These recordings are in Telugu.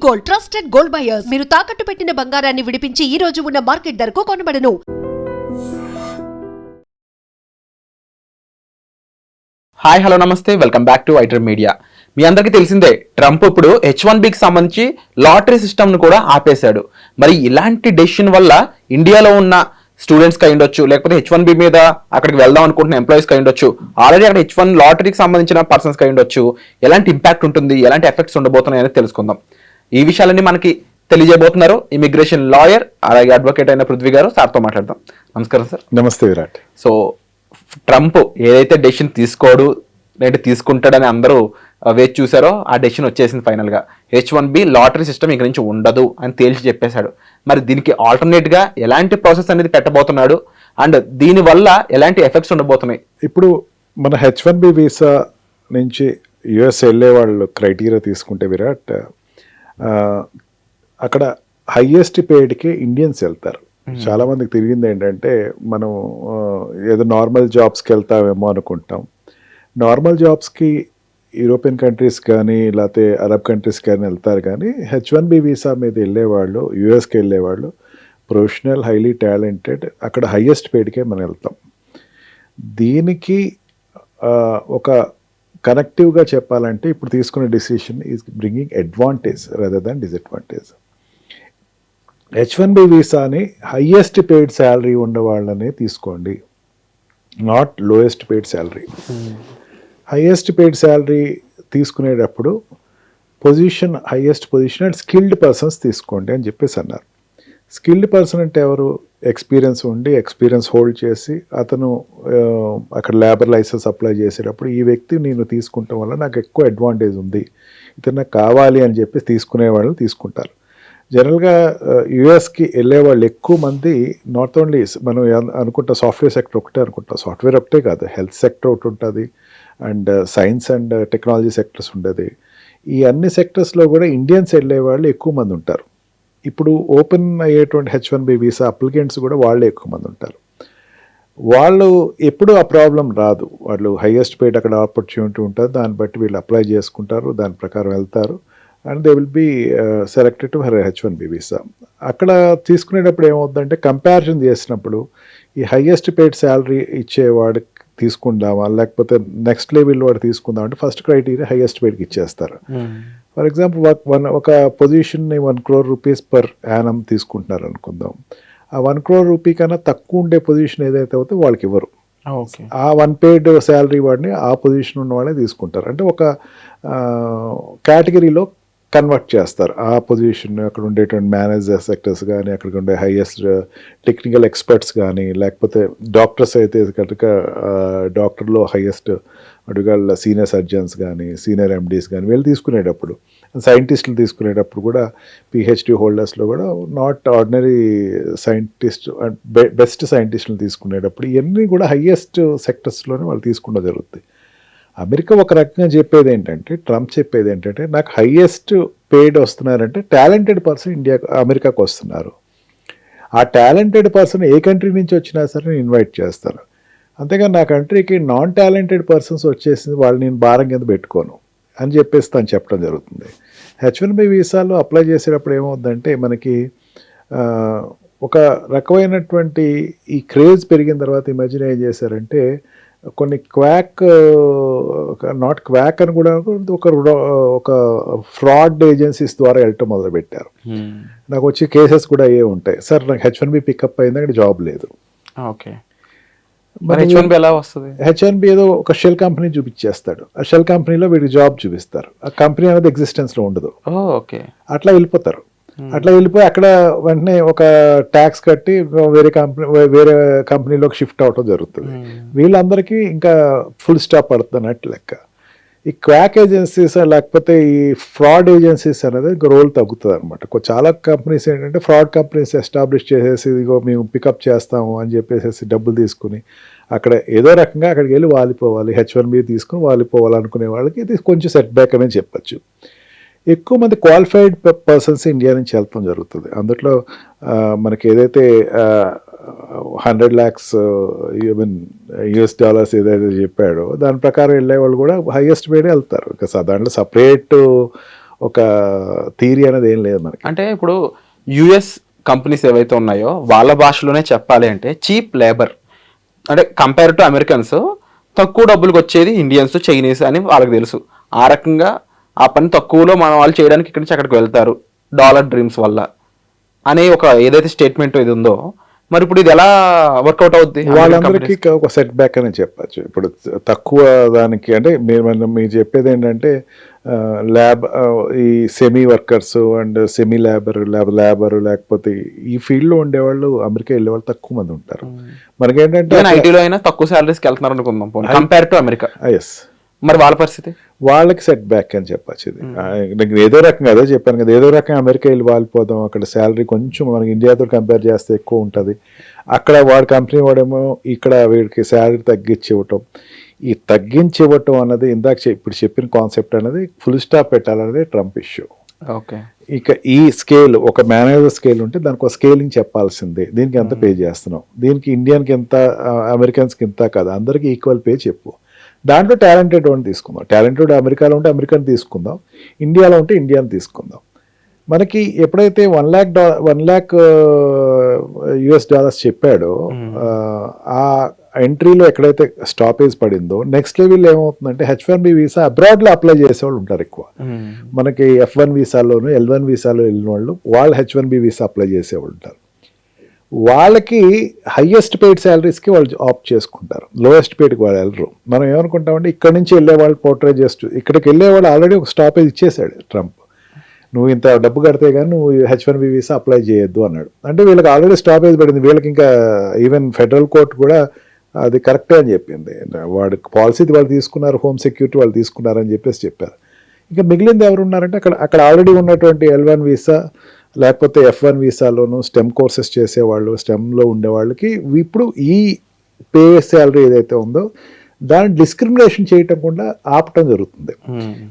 Gold, trusted gold buyers. మీరు తాకట్టు పెట్టిన బంగారాన్ని విడిపించి ఈ రోజు ఉన్న మార్కెట్ ధరకు కొనబడను. హాయ్ హలో నమస్తే, వెల్కమ్ బ్యాక్ టు ఐటర్ మీడియా. మీ అందరికీ తెలిసిందే, ట్రంప్ ఇప్పుడు H1Bకి సంబంధించి లాటరీ సిస్టమ్ను కూడా ఆపేశాడు. మరి ఇలాంటి డెసిషన్ వల్ల ఇండియాలో ఉన్న స్టూడెంట్స్కి అయ్యుండొచ్చు, లేకపోతే H1B మీద అక్కడికి వెళ్దాం అనుకుంటున్న ఎంప్లాయీస్కి అయ్యుండొచ్చు, ఆల్రెడీ అక్కడ H1 లాటరీకి సంబంధించిన పర్సన్స్కి అయ్యుండొచ్చు. ఎలాంటి ఇంపాక్ట్ ఉంటుంది, ఎలాంటి ఎఫెక్ట్స్ ఉండబోతున్నాయి అనేది తెలుసుకుందాం. ఈ విషయాలన్నీ మనకి తెలియజేయబోతున్నారు ఇమిగ్రేషన్ లాయర్ అలాగే అడ్వకేట్ అయిన పృథ్వీ గారు. సార్తో మాట్లాడదాం. నమస్కారం సార్. నమస్తే విరాట్. సో ట్రంప్ ఏదైతే డెసిషన్ తీసుకోడు లేదంటే తీసుకుంటాడని అందరూ వేచి చూసారో ఆ డెసిషన్ వచ్చేసింది ఫైనల్గా. H1B లాటరీ సిస్టమ్ ఇక నుంచి ఉండదు అని తేల్చి చెప్పేశాడు. మరి దీనికి ఆల్టర్నేట్గా ఎలాంటి ప్రాసెస్ అనేది పెట్టబోతున్నాడు అండ్ దీనివల్ల ఎలాంటి ఎఫెక్ట్స్ ఉండబోతున్నాయి? ఇప్పుడు మన H1B వీసా నుంచి యుఎస్ వెళ్ళే వాళ్ళు క్రైటీరియా తీసుకుంటే విరాట్, అక్కడ హైయెస్ట్ పేడ్కి ఇండియన్స్ వెళ్తారు. చాలా మందికి తిరిగింది ఏంటంటే, మనం ఏదో నార్మల్ జాబ్స్కి వెళ్తామేమో అనుకుంటాం. నార్మల్ జాబ్స్కి యూరోపియన్ కంట్రీస్ కానీ లేకపోతే అరబ్ కంట్రీస్ కానీ వెళ్తారు, కానీ H1B వీసా మీద వెళ్ళేవాళ్ళు, యూఎస్కి వెళ్ళేవాళ్ళు ప్రొఫెషనల్, హైలీ టాలెంటెడ్, అక్కడ హైయెస్ట్ పేడ్కే మనం వెళ్తాం. దీనికి ఒక కనెక్టివ్గా చెప్పాలంటే ఇప్పుడు తీసుకునే decision is bringing advantage rather than disadvantage. H1B వీసాని హయ్యెస్ట్ పెయిడ్ శాలరీ ఉన్న వాళ్ళనే తీసుకోండి, not lowest paid salary. Highest paid salary తీసుకునేటప్పుడు position, highest position and skilled persons తీసుకోండి అని చెప్పేసి అన్నారు. స్కిల్డ్ పర్సన్ అంటే ఎవరు? ఎక్స్పీరియన్స్ ఉండి, ఎక్స్పీరియన్స్ హోల్డ్ చేసి, అతను అక్కడ లేబర్ లైసెన్స్ అప్లై చేసేటప్పుడు ఈ వ్యక్తి నేను తీసుకుంటాం వల్ల నాకు ఎక్కువ అడ్వాంటేజ్ ఉంది, ఇతను నాకు కావాలి అని చెప్పి తీసుకునే వాళ్ళు తీసుకుంటారు. జనరల్గా యుఎస్కి వెళ్ళే వాళ్ళు ఎక్కువ మంది నాట్ ఓన్లీ మనం అనుకుంటా సాఫ్ట్వేర్ సెక్టర్ ఒకటే అనుకుంటాం. సాఫ్ట్వేర్ ఒకటే కాదు, హెల్త్ సెక్టర్ ఒకటి ఉంటుంది and science and technology sectors ఉండేది. ఈ అన్ని సెక్టర్స్లో కూడా ఇండియన్స్ వెళ్ళే వాళ్ళు ఎక్కువ మంది ఉంటారు. ఇప్పుడు ఓపెన్ అయ్యేటువంటి H1B వీసా అప్లికెంట్స్ కూడా వాళ్ళే ఎక్కువ మంది ఉంటారు. వాళ్ళు ఎప్పుడు ఆ ప్రాబ్లం రాదు. వాళ్ళు హైయెస్ట్ పెయిడ్ అక్కడ ఆపర్చునిటీ ఉంటుంది, దాన్ని బట్టి వీళ్ళు అప్లై చేసుకుంటారు, దాని ప్రకారం వెళ్తారు and they will be selected to H1B visa. అక్కడ తీసుకునేటప్పుడు ఏమవుతుందంటే, కంపారిజన్ చేసినప్పుడు ఈ హైయెస్ట్ పెయిడ్ శాలరీ ఇచ్చేవాడు తీసుకుందామా లేకపోతే నెక్స్ట్ లెవెల్ వాడు తీసుకుందాం అంటే ఫస్ట్ క్రైటీరియా హైయెస్ట్ పెయిడ్కి ఇచ్చేస్తారు. ఫర్ ఎగ్జాంపుల్ ఒక పొజిషన్ని 1 crore rupees పర్ యానం తీసుకుంటున్నారు అనుకుందాం. ఆ 1 crore rupee కన్నా తక్కువ ఉండే పొజిషన్ ఏదైతే అవుతుందో వాళ్ళకి ఇవ్వరు. ఆ 1 paid శాలరీ వాడిని ఆ పొజిషన్ ఉన్న వాళ్ళే తీసుకుంటారు. అంటే ఒక కేటగిరీలో కన్వర్ట్ చేస్తారు ఆ పొజిషన్. అక్కడ ఉండేటువంటి మేనేజర్ సెక్టర్స్ కానీ, అక్కడ ఉండే హైయెస్ట్ టెక్నికల్ ఎక్స్పర్ట్స్ కానీ, లేకపోతే డాక్టర్స్ అయితే కనుక డాక్టర్లో హైయెస్ట్ అడుగుల సీనియర్ సర్జన్స్ కానీ, సీనియర్ ఎండీస్ కానీ వీళ్ళు తీసుకునేటప్పుడు, సైంటిస్టులు తీసుకునేటప్పుడు కూడా PhD హోల్డర్స్లో కూడా not ordinary scientist and best సైంటిస్టులు తీసుకునేటప్పుడు ఇవన్నీ కూడా హైయెస్ట్ సెక్టర్స్లోనే వాళ్ళు తీసుకుంటూ జరుగుతుంది. అమెరికా ఒక రకంగా చెప్పేది ఏంటంటే, ట్రంప్ చెప్పేది ఏంటంటే, నాకు హైయెస్ట్ పేడ్ వస్తున్నారంటే టాలెంటెడ్ పర్సన్ అమెరికాకు వస్తున్నారు, ఆ టాలెంటెడ్ పర్సన్ ఏ కంట్రీ నుంచి వచ్చినా సరే నేను ఇన్వైట్ చేస్తాను, అంతేగాని నా కంట్రీకి నాన్ టాలెంటెడ్ పర్సన్స్ వచ్చేసింది వాళ్ళు నేను భారం కింద పెట్టుకోను అని చెప్పేసి తను చెప్పడం జరుగుతుంది. H1B వీసాలో అప్లై చేసేటప్పుడు ఏమవుతుందంటే, మనకి ఒక రకమైనటువంటి ఈ క్రేజ్ పెరిగిన తర్వాత ఈ మధ్యన ఏం చేశారంటే, కొన్ని నాట్ క్వాక్ అని కూడా ఒక ఫ్రాడ్ ఏజెన్సీస్ ద్వారా వెళ్ళటం మొదలుపెట్టారు. నాకు వచ్చి కేసెస్ కూడా అయ్యే ఉంటాయి. సార్ నాకు H1B పికప్ అయింది, అక్కడ జాబ్ లేదు. H1B ఏదో ఒక షెల్ కంపెనీ చూపించేస్తాడు, ఆ షెల్ కంపెనీలో వీడికి జాబ్ చూపిస్తారు, ఆ కంపెనీ అనేది ఎగ్జిస్టెన్స్లో ఉండదు. అట్లా వెళ్ళిపోతారు. అట్లా వెళ్ళిపోయి అక్కడ వెంటనే ఒక ట్యాక్స్ కట్టి వేరే కంపెనీలోకి షిఫ్ట్ అవటం జరుగుతుంది. వీళ్ళందరికీ ఇంకా ఫుల్ స్టాప్ పడుతున్నట్టు లెక్క. ఈ క్వాక్ ఏజెన్సీస్ లేకపోతే ఈ ఫ్రాడ్ ఏజెన్సీస్ అనేది రోల్ తగ్గుతుంది అనమాట. చాలా కంపెనీస్ ఏంటంటే ఫ్రాడ్ కంపెనీస్ ఎస్టాబ్లిష్ చేసేసి ఇదిగో మేము పికప్ చేస్తాము అని చెప్పేసి డబ్బులు తీసుకుని అక్కడ ఏదో రకంగా అక్కడికి వెళ్ళి వాలిపోవాలి, H1B తీసుకుని వాలిపోవాలి అనుకునే వాళ్ళకి ఇది కొంచెం సెట్ బ్యాక్ అని చెప్పచ్చు. ఎక్కువ మంది క్వాలిఫైడ్ పర్సన్స్ ఇండియా నుంచి వెళ్తాం జరుగుతుంది. అందులో మనకి ఏదైతే $100 lakhs US dollars ఏదైతే చెప్పాడో దాని ప్రకారం వెళ్ళే వాళ్ళు కూడా హైయెస్ట్ పేడే వెళ్తారు. దాంట్లో సపరేట్ ఒక థియరీ అనేది ఏం లేదు మనకి. అంటే ఇప్పుడు యుఎస్ కంపెనీస్ ఏవైతే ఉన్నాయో వాళ్ళ భాషలోనే చెప్పాలి అంటే చీప్ లేబర్, అంటే కంపేర్ టు అమెరికన్స్ తక్కువ డబ్బులకు వచ్చేది ఇండియన్స్, చైనీస్ అని వాళ్ళకి తెలుసు. ఆ రకంగా ఆ పని తక్కువలో మన వాళ్ళు చేయడానికి ఇక్కడి నుంచి అక్కడికి వెళ్తారు డాలర్ డ్రీమ్స్ వల్ల అనే ఒక ఏదైతే స్టేట్మెంట్ ఇది ఉందో, మరి ఇప్పుడు ఇది ఎలా వర్కౌట్ అవుద్ది? వాళ్ళందరికీ ఒక సెట్ బ్యాక్ అని చెప్పచ్చు. ఇప్పుడు తక్కువ దానికి అంటే మీరు చెప్పేది ఏంటంటే ల్యాబ్ ఈ semi workers and semi labour లేకపోతే ఈ ఫీల్డ్లో ఉండేవాళ్ళు అమెరికా వెళ్ళేవాళ్ళు తక్కువ మంది ఉంటారు. మనకేంటంటే ఐటీలో అయినా తక్కువ శాలరీస్కి వెళ్తున్నారు అనుకుందాం కంపేర్ టు అమెరికా. ఎస్, మరి వాళ్ళ పరిస్థితి? వాళ్ళకి సెట్ బ్యాక్ అని చెప్పచ్చు. ఇది నేను ఏదో రకంగా అదే చెప్పాను కదా, ఏదో రకంగా అమెరికా వెళ్ళి వాలిపోదాం, అక్కడ శాలరీ కొంచెం మనకి ఇండియాతో కంపేర్ చేస్తే ఎక్కువ ఉంటుంది. అక్కడ వాడి కంపెనీ వాడేమో ఇక్కడ వీడికి శాలరీ తగ్గించి ఇవ్వటం, ఈ తగ్గించి ఇవ్వటం అన్నది ఇందాక ఇప్పుడు చెప్పిన కాన్సెప్ట్ అనేది ఫుల్ స్టాప్ పెట్టాలనేది ట్రంప్ ఇష్యూ. ఓకే, ఇక ఈ స్కేల్ ఒక మేనేజర్ స్కేల్ ఉంటే దానికి ఒక స్కేలింగ్ చెప్పాల్సిందే. దీనికి ఎంత పే చేస్తున్నాం, దీనికి ఇండియన్కి ఎంత, అమెరికన్స్కి ఇంత కాదు, అందరికీ ఈక్వల్ పే చెప్పు. దాంట్లో టాలెంటెడ్ వాడిని తీసుకుందాం, టాలెంటెడ్ అమెరికాలో ఉంటే అమెరికన్ తీసుకుందాం, ఇండియాలో ఉంటే ఇండియాని తీసుకుందాం. మనకి ఎప్పుడైతే $1 lakh US చెప్పాడో ఆ ఎంట్రీలో ఎక్కడైతే స్టాపేజ్ పడిందో నెక్స్ట్ లెవెల్ ఏమవుతుందంటే H1B వీసా అబ్రాడ్లో అప్లై చేసేవాళ్ళు ఉంటారు ఎక్కువ. మనకి F1 వీసాలోను L1 వీసాలో వెళ్ళిన వాళ్ళు H1B వీసా అప్లై చేసేవాళ్ళు ఉంటారు. వాళ్ళకి హయ్యెస్ట్ పెయిడ్ శాలరీస్కి వాళ్ళు ఆప్ట్ చేసుకుంటారు, లోయెస్ట్ పెయిడ్కి వాళ్ళు వెళ్ళరు. మనం ఏమనుకుంటామంటే ఇక్కడ నుంచి వెళ్ళేవాళ్ళు పోర్ట్రే చేస్తూ, ఇక్కడికి వెళ్ళేవాళ్ళు ఆల్రెడీ ఒక స్టాపేజ్ ఇచ్చేసాడు ట్రంప్, నువ్వు ఇంత డబ్బు కడితే కానీ నువ్వు H1B వీసా అప్లై చేయొద్దు అన్నాడు. అంటే వీళ్ళకి ఆల్రెడీ స్టాపేజ్ పడింది. వీళ్ళకి ఇంకా ఈవెన్ ఫెడరల్ కోర్ట్ కూడా అది కరెక్టే అని చెప్పింది. వాడు పాలసీ వాళ్ళు తీసుకున్నారు, హోమ్ సెక్యూరిటీ వాళ్ళు తీసుకున్నారని చెప్పారు. ఇంకా మిగిలింది ఎవరు ఉన్నారంటే అక్కడ ఆల్రెడీ ఉన్నటువంటి L1 వీసా లేకపోతే F1 వీసాలోను స్టెమ్ కోర్సెస్ చేసేవాళ్ళు, స్టెమ్లో ఉండేవాళ్ళకి ఇప్పుడు ఈ పే శాలరీ ఏదైతే ఉందో దాన్ని డిస్క్రిమినేషన్ చేయటం కూడా ఆపటం జరుగుతుంది.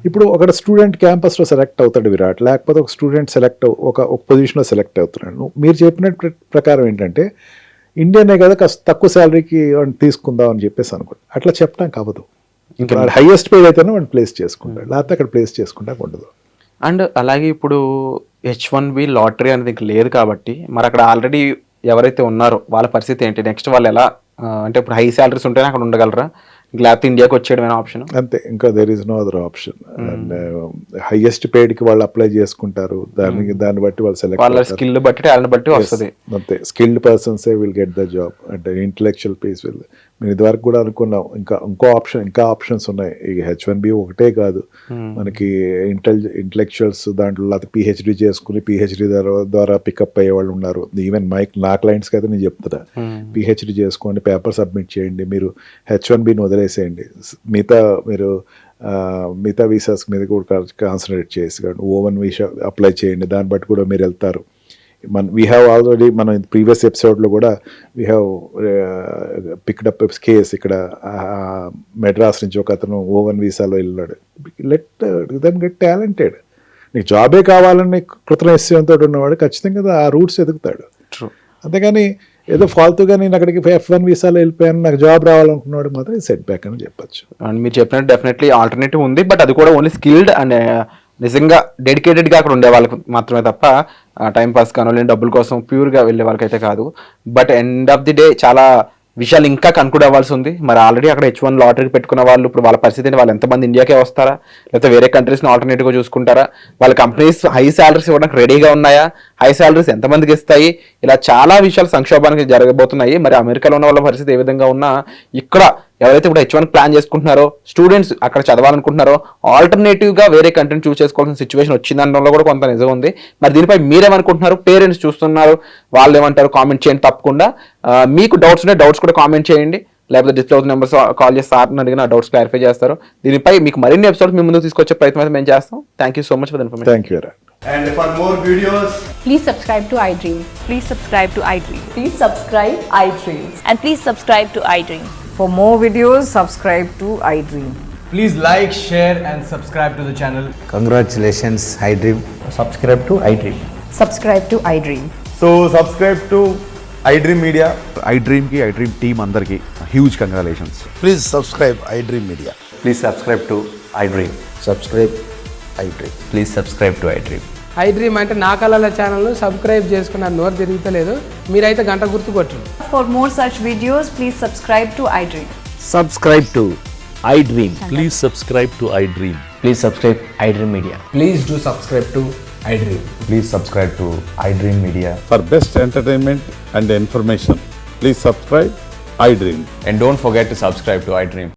ఇప్పుడు ఒక స్టూడెంట్ క్యాంపస్లో సెలెక్ట్ అవుతాడు విరాట్, లేకపోతే ఒక స్టూడెంట్ ఒక పొజిషన్లో సెలెక్ట్ అవుతున్నాడు. మీరు చెప్పిన ప్రకారం ఏంటంటే ఇండియనే కదా తక్కువ శాలరీకి తీసుకుందాం అని చెప్పేసి అనుకోండి, అట్లా చెప్పడానికి అవ్వదు. ఇంకా హైయెస్ట్ పేడ్ అయితేనే వాడిని ప్లేస్ చేసుకుంటాడు, లేకపోతే అక్కడ ప్లేస్ చేసుకుంటా ఉండదు. అండ్ అలాగే ఇప్పుడు H1B లాటరీ అనేది ఇంక లేదు కాబట్టి మరి అక్కడ ఆల్రెడీ ఎవరైతే ఉన్నారో వాళ్ళ పరిస్థితి ఏంటి? నెక్స్ట్ వాళ్ళు ఎలా, అంటే ఇప్పుడు హై శాలరీస్ ఉంటేనే అక్కడ ఉండగలరా, లేకపోతే ఇండియాకి వచ్చేయడమైన ఆప్షన్? అంతే, ఇంకా there is no other option. And highest పేడ్కి వాళ్ళు అప్లై చేసుకుంటారు, దాన్ని బట్టి వాళ్ళు సెలెక్ట్, వాళ్ళ స్కిల్ బట్టి టాలెంట్ బట్టి వస్తుంది. అంతే, స్కిల్డ్ పర్సన్సే విల్ గెట్ ద జాబ్. అంటే ఇంటలెక్చువల్ పీస్ విల్, మేము ఇదివరకు కూడా అనుకున్నాం ఇంకా ఆప్షన్స్ ఉన్నాయి. ఇక H1B ఒకటే కాదు, మనకి ఇంటలెక్చువల్స్ దాంట్లో లేకపోతే PhD చేసుకుని PhD ద్వారా పికప్ అయ్యే వాళ్ళు ఉన్నారు. ఈవెన్ నా క్లయింట్స్కి అయితే నేను చెప్తున్నా, PhD చేసుకోండి, పేపర్ సబ్మిట్ చేయండి, మీరు H1Bని వదిలేసేయండి, మిగతా వీసాస్ మీద కూడా కాన్సన్ట్రేట్ చేసి O1 వీసా అప్లై చేయండి, దాన్ని బట్టి కూడా మీరు వెళ్తారు. వీ హ్యావ్ ఆల్రెడీ మనం ప్రీవియస్ ఎపిసోడ్లో కూడా we have picked up case. ఇక్కడ మెడ్రాస్ నుంచి ఒక అతను O1 వీసాలో వెళ్ళాడు. Let them get talented. నీకు జాబే కావాలని కృతనిశ్చయంతో ఉన్నవాడు ఖచ్చితంగా ఆ రూట్స్ ఎదుగుతాడు. అంతేగాని ఏదో ఫాల్తుగా నేను అక్కడికి F1 వీసాలో వెళ్ళిపోయాను, నాకు జాబ్ రావాలనుకున్నాడు మాత్రం సెట్ బ్యాక్ అని చెప్పచ్చు. అండ్ మీరు చెప్పినట్టు డెఫినెట్లీ ఆల్టర్నేటివ్ ఉంది, బట్ అది కూడా ఓన్లీ స్కిల్డ్ అండ్ నిజంగా డెడికేటెడ్గా అక్కడ ఉండే వాళ్ళకి మాత్రమే తప్ప టైం పాస్ కానో లేని డబ్బుల కోసం ప్యూర్గా వెళ్ళే వాళ్ళకైతే కాదు. But end of the day చాలా విషయాలు ఇంకా కన్క్లూడ్ అవ్వాల్సి ఉంది. మరి ఆల్రెడీ అక్కడ H1 లాటరీకి పెట్టుకున్న వాళ్ళు ఇప్పుడు వాళ్ళ పరిస్థితి, వాళ్ళు ఎంతమంది ఇండియాకే వస్తారా, లేకపోతే వేరే కంట్రీస్ని ఆల్టర్నేటివ్గా చూసుకుంటారా, వాళ్ళ కంపెనీస్ హై శాలరీస్ ఇవ్వడానికి రెడీగా ఉన్నాయా, హై శాలరీస్ ఎంతమందికి ఇస్తాయి, ఇలా చాలా విషయాలు సంక్షోభానికి జరగబోతున్నాయి. మరి అమెరికాలో ఉన్న వాళ్ళ పరిస్థితి ఏ విధంగా ఉన్నా ఇక్కడ ఎవరైతే ఇప్పుడు H1 ప్లాన్ చేసుకుంటున్నారో, స్టూడెంట్స్ అక్కడ చదవాలనుకుంటున్నారో ఆల్టర్నేటివ్గా వేరే కంట్రీని చూస్ చేసుకోవాల్సిన సిచ్యువేషన్ వచ్చిందనడంలో కూడా కొంత నిజం ఉంది. మరి దీనిపై మీరేమనుకుంటున్నారు? పేరెంట్స్ చూస్తున్నారు, వాళ్ళు ఏమంటారు? కామెంట్ చేయండి తప్పకుండా. మీకు డౌట్స్ ఉంటే డౌట్స్ కూడా కామెంట్ చేయండి, లేకపోతే డిస్ప్లే అవుతున్న నెంబర్స్ కాల్ చేసి సార్ని అడిగిన డౌట్స్ క్లారిఫై చేస్తారు. దీనిపై మీకు మరిన్ని ఎపిసోడ్స్ మీ ముందుకు తీసుకొచ్చే ప్రయత్నం అయితే మేము చేస్తాం. Thank you so much for the information. Thank you. And for more videos, please subscribe to iDream. Please subscribe to iDream. Please subscribe iDream. And please subscribe to iDream. For more videos, subscribe to iDream. please like, share and subscribe to the channel. Congratulations, iDream. Subscribe to iDream. Subscribe to iDream. So subscribe to iDream Media. iDream team andarki huge congratulations. Please subscribe iDream Media. Please subscribe to iDream. Subscribe iDream. Please subscribe to iDream. I dream అంటే నా కళల ఛానల్ను సబ్స్క్రైబ్ చేసుకున్న నోరు తిరుగుతలేదు, మీరైతే గంట గుర్తు కొట్టండి. For more such videos, please subscribe to iDream. Subscribe to iDream. Please subscribe to iDream. Please subscribe iDream Media. Please do subscribe to iDream. Please subscribe to iDream Media. For best entertainment and information, please subscribe iDream. And don't forget to subscribe to iDream.